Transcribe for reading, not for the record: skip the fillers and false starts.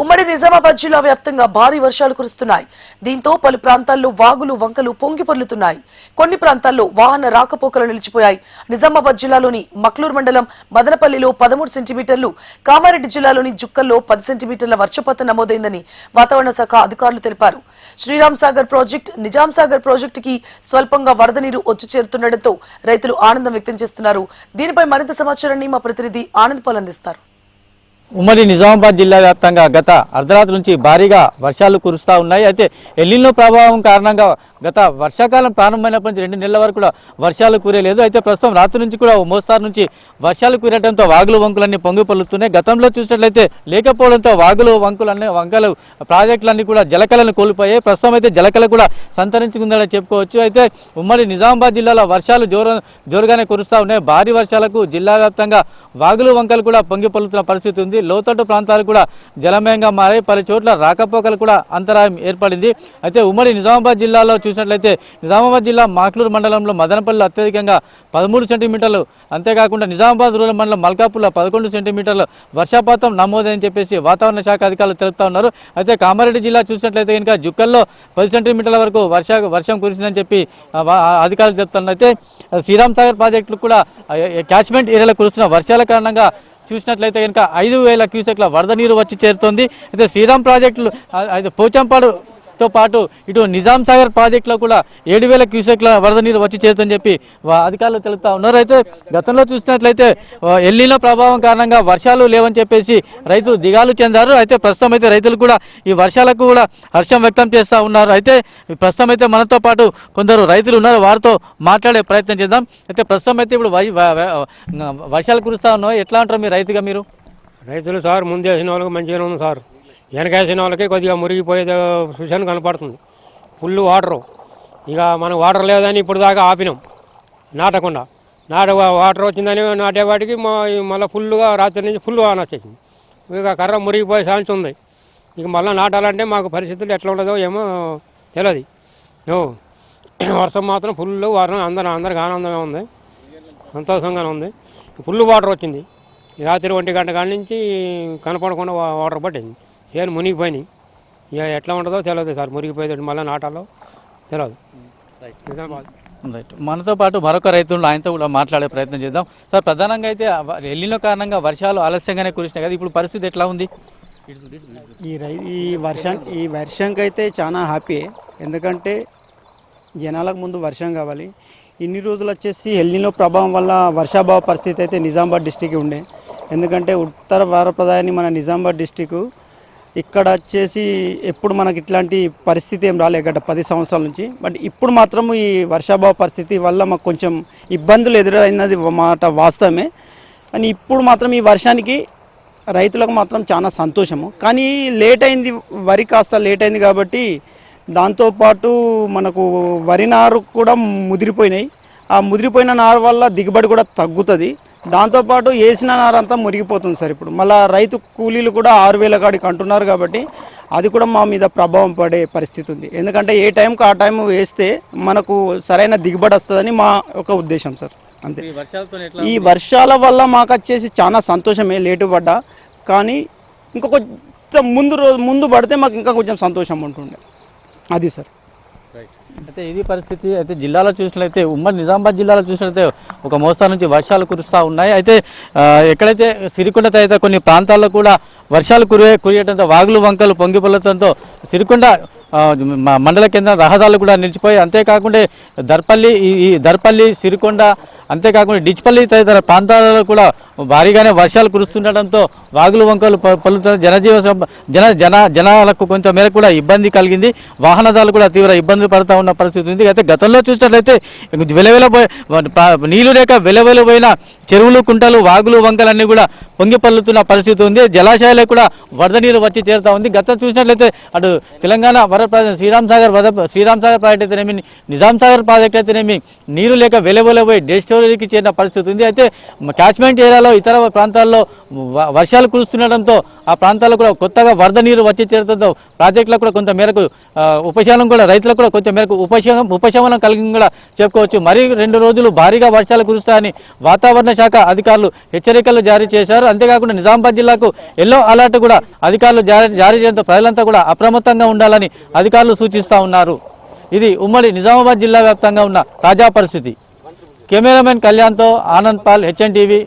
ఉమ్మడి నిజామాబాద్ జిల్లా వ్యాప్తంగా భారీ వర్షాలు కురుస్తున్నాయి. దీంతో పలు ప్రాంతాల్లో వాగులు వంకలు పొంగి పొర్లుతున్నాయి. కొన్ని ప్రాంతాల్లో వాహన రాకపోకలు నిలిచిపోయాయి. నిజామాబాద్ జిల్లాలోని మక్లూర్ మండలం మదనపల్లిలో 13 సెంటీమీటర్లు, కామారెడ్డి జిల్లాలోని జుక్కల్లో 10 సెంటీమీటర్ల వర్షపాతం నమోదైందని వాతావరణ శాఖ అధికారులు తెలిపారు. శ్రీరామ్ సాగర్ ప్రాజెక్టు, నిజాం సాగర్ ప్రాజెక్టుకి స్వల్పంగా వరద నీరు వచ్చి చేరుతుండటంతో రైతులు ఆనందం వ్యక్తం చేస్తున్నారు. దీనిపై మరింత సమాచారాన్ని మా ప్రతినిధి ఆనంద్ పాల్ అందిస్తారు. ఉమ్మడి నిజామాబాద్ జిల్లా వ్యాప్తంగా గత అర్ధరాత్రి నుంచి భారీగా వర్షాలు కురుస్తూ ఉన్నాయి. అయితే ఎల్నినో ప్రభావం కారణంగా గత వర్షాకాలం ప్రారంభమైనప్పటి నుంచి 2 నెలల వరకు కూడా వర్షాలు కురేలేదు. అయితే ప్రస్తుతం రాత్రి నుంచి కూడా మోస్తారు నుంచి వర్షాలు కురేయడంతో వాగులు వంకులన్నీ పొంగి పొల్లుతున్నాయి. గతంలో చూసినట్లయితే లేకపోవడంతో వాగులు వంకలు ప్రాజెక్టులన్నీ కూడా జలకలను కోల్పోయాయి. ప్రస్తుతం అయితే జలకళ కూడా సంతరించుకుందని చెప్పుకోవచ్చు. అయితే ఉమ్మడి నిజామాబాద్ జిల్లాలో వర్షాలు జోరుగానే కురుస్తూ ఉన్నాయి. భారీ వర్షాలకు జిల్లా వ్యాప్తంగా వాగులు వంకలు కూడా పొంగి పొల్లుతున్న పరిస్థితి ఉంది. లోతట్టు ప్రాంతాలు కూడా జలమయంగా మారాయి. పలు చోట్ల రాకపోకలు కూడా అంతరాయం ఏర్పడింది. అయితే ఉమ్మడి నిజామాబాద్ జిల్లాలో చూసినట్లయితే నిజామాబాద్ జిల్లా మాక్లూరు మండలంలో మదనపల్లిలో అత్యధికంగా 13 సెంటీమీటర్లు, అంతేకాకుండా నిజామాబాద్ రూరల్ మండలం మల్కాపూర్లో 11 సెంటీమీటర్లు వర్షపాతం నమోదని చెప్పేసి వాతావరణ శాఖ అధికారులు తెలుపుతా ఉన్నారు. అయితే కామారెడ్డి జిల్లా చూసినట్లయితే కనుక జుక్కల్లో 10 సెంటీమీటర్ల వరకు వర్షం కురిసిందని చెప్పి అధికారులు చెప్తున్నారు. అయితే శ్రీరామ్ సాగర్ ప్రాజెక్టులు కూడా క్యాచ్మెంట్ ఏరియాలో కురుస్తున్న వర్షాల కారణంగా చూసినట్లయితే కనుక 5,000 క్యూసెక్ల వరద నీరు వచ్చి చేరుతోంది. అయితే శ్రీరామ్ ప్రాజెక్టులు పోచంపాడుతో పాటు ఇటు నిజాం సాగర్ ప్రాజెక్టులో కూడా 7,000 క్యూసెక్ల వరద నీరు వచ్చి చేరుతుందని చెప్పి అధికారులు తెలుపుతా ఉన్నారు. అయితే గతంలో చూసినట్లయితే ఎల్నినో ప్రభావం కారణంగా వర్షాలు లేవని చెప్పేసి రైతులు దిగాలు చెందారు. అయితే ప్రస్తుతం అయితే రైతులు కూడా ఈ వర్షాలకు కూడా హర్షం వ్యక్తం చేస్తూ ఉన్నారు. అయితే ప్రస్తుతం అయితే మనతో పాటు కొందరు రైతులు ఉన్నారు, వారితో మాట్లాడే ప్రయత్నం చేద్దాం. అయితే ప్రస్తుతం అయితే ఇప్పుడు వర్షాలు కురుస్తూ ఉన్నాయి, ఎట్లా అంటారు మీ రైతుగా? మీరు రైతులు సార్ ముందు వేసిన వాళ్ళకి మంచిగానే ఉంది సార్, వెనకేసిన వాళ్ళకి కొద్దిగా మురిగిపోయే సూచన కనపడుతుంది. ఫుల్ వాటరు, ఇక మనకు వాటర్ లేదని ఇప్పుడు దాకా ఆపినాం నాటకుండా. వాటర్ వచ్చిందని నాటేవాటికి మళ్ళీ ఫుల్గా రాత్రి నుంచి ఫుల్ వాన వచ్చేసింది. ఇక కర్ర మురిగిపోయే ఛాన్స్ ఉంది. ఇక మళ్ళీ నాటాలంటే మాకు పరిస్థితులు ఎట్లా ఉండదో ఏమో తెలియదు. వర్షం మాత్రం ఫుల్ వారం అందరికి ఆనందంగా ఉంది, సంతోషంగానే ఉంది. ఫుల్ వాటర్ వచ్చింది. రాత్రి 1 గంట కాడి నుంచి కనపడకుండా వాటర్ పట్టింది, ఏం మునిగిపోయినాయి. ఇక ఎట్లా ఉంటుందో తెలియదు సార్, మునిగిపోయేది మళ్ళీ నాటాలో తెలియదు. రైట్, మనతో పాటు మరొక రైతులు ఆయనతో కూడా మాట్లాడే ప్రయత్నం చేద్దాం. సార్, ప్రధానంగా అయితే ఎల్నినో కారణంగా వర్షాలు ఆలస్యంగానే కురిసినాయి కదా, ఇప్పుడు పరిస్థితి ఎట్లా ఉంది? ఈ వర్షంకి అయితే చాలా హ్యాపీ, ఎందుకంటే జనాలకు ముందు వర్షం కావాలి. ఇన్ని రోజులు వచ్చేసి ఎల్నినో ప్రభావం వల్ల వర్షాభావ పరిస్థితి అయితే నిజామాబాద్ డిస్టిక్ ఉండే. ఎందుకంటే ఉత్తర భారతదేశాన్ని మన నిజామాబాద్ డిస్టిక్ ఇక్కడ వచ్చేసి ఎప్పుడు మనకి ఇట్లాంటి పరిస్థితి ఏం రాలే గత 10 సంవత్సరాల నుంచి. బట్ ఇప్పుడు మాత్రం ఈ వర్షాభావ పరిస్థితి వల్ల మాకు కొంచెం ఇబ్బందులు ఎదురైనది మాట వాస్తవమే. కానీ ఇప్పుడు మాత్రం ఈ వర్షానికి రైతులకు మాత్రం చాలా సంతోషము. కానీ లేట్ అయింది, వరి కాస్త లేట్ అయింది కాబట్టి దాంతోపాటు మనకు వరి నారు కూడా ముదిరిపోయినాయి. ఆ ముదిరిపోయిన నారు వల్ల దిగుబడి కూడా తగ్గుతుంది. దాంతోపాటు వేసిన నారు అంతా మురిగిపోతుంది సార్. ఇప్పుడు మళ్ళీ రైతు కూలీలు కూడా 6,000 కాడికి అంటున్నారు కాబట్టి అది కూడా మా మీద ప్రభావం పడే పరిస్థితి ఉంది. ఎందుకంటే ఏ టైంకి ఆ టైం వేస్తే మనకు సరైన దిగుబడి వస్తుందని మా ఒక ఉద్దేశం సార్. అంతే. ఈ వర్షాల వల్ల మాకు వచ్చేసి చాలా సంతోషమే, లేటు పడ్డా. కానీ ఇంకా కొంచెం ముందు పడితే మాకు ఇంకా కొంచెం సంతోషం ఉంటుండే, అది సార్. అయితే ఇది పరిస్థితి. అయితే జిల్లాలో చూసినట్లయితే ఉమ్మడి నిజామాబాద్ జిల్లాలో చూసినట్లయితే ఒక మోస్తరు నుంచి వర్షాలు కురుస్తూ ఉన్నాయి. అయితే ఎక్కడైతే సిరికొండ తదితర కొన్ని ప్రాంతాల్లో కూడా వర్షాలు కురియడంతో వాగులు వంకలు పొంగి పొల్లడంతో సిరికొండ మండల కేంద్రం రహదారులు కూడా నిలిచిపోయి, అంతేకాకుండా దర్పల్లి సిరికొండ, అంతేకాకుండా డిచ్పల్లి తదితర ప్రాంతాలలో కూడా భారీగానే వర్షాలు కురుస్తుండటంతో వాగులు వంకలు పొల్లుతున్న జనాలకు కొంత మేరకు కూడా ఇబ్బంది కలిగింది. వాహనదారులు కూడా తీవ్ర ఇబ్బందులు పడుతూ ఉన్న పరిస్థితి ఉంది. అయితే గతంలో చూసినట్లయితే నీళ్లు లేక వెలవెలబోయిన చెరువులు, కుంటలు, వాగులు వంకలన్నీ కూడా పొంగి పల్లుతున్న పరిస్థితి ఉంది. జలాశయాలకు కూడా వరద నీరు వచ్చి చేరుతూ ఉంది. గతం చూసినట్లయితే అటు తెలంగాణ శ్రీరామ్ సాగర్ ప్రాజెక్ట్ అయితేనేమి, నిజాం సాగర్ ప్రాజెక్ట్ అయితేనేమి నీరు లేక వెలవెలబోయి డెడ్ స్టోరేజ్కి చేరిన పరిస్థితి ఉంది. అయితే క్యాచ్మెంట్ ఏరియాలో ఇతర ప్రాంతాల్లో వర్షాలు కురుస్తుండటంతో ఆ ప్రాంతాల్లో కూడా కొత్తగా వరద నీరు వచ్చి చేరడంతో ప్రాజెక్టులకు కూడా కొంత మేరకు ఉపశమనం కూడా రైతులకు కూడా కొంత మేరకు ఉపశమనం కలిగి కూడా చెప్పుకోవచ్చు. మరి 2 రోజులు భారీగా వర్షాలు కురుస్తాయని వాతావరణ శాఖ అధికారులు హెచ్చరికలు జారీ చేశారు. అంతేకాకుండా నిజామాబాద్ జిల్లాకు ఎల్లో అలర్ట్ కూడా అధికారులు జారీ చేయడంతో ప్రజలంతా కూడా అప్రమత్తంగా ఉండాలని అధికారులు సూచిస్తూ ఉన్నారు. ఇది ఉమ్మడి నిజామాబాద్ జిల్లా వ్యాప్తంగా ఉన్న తాజా పరిస్థితి. కెమెరామెన్ కళ్యాణ్తో ఆనంద్ పాల్, HN టీవీ.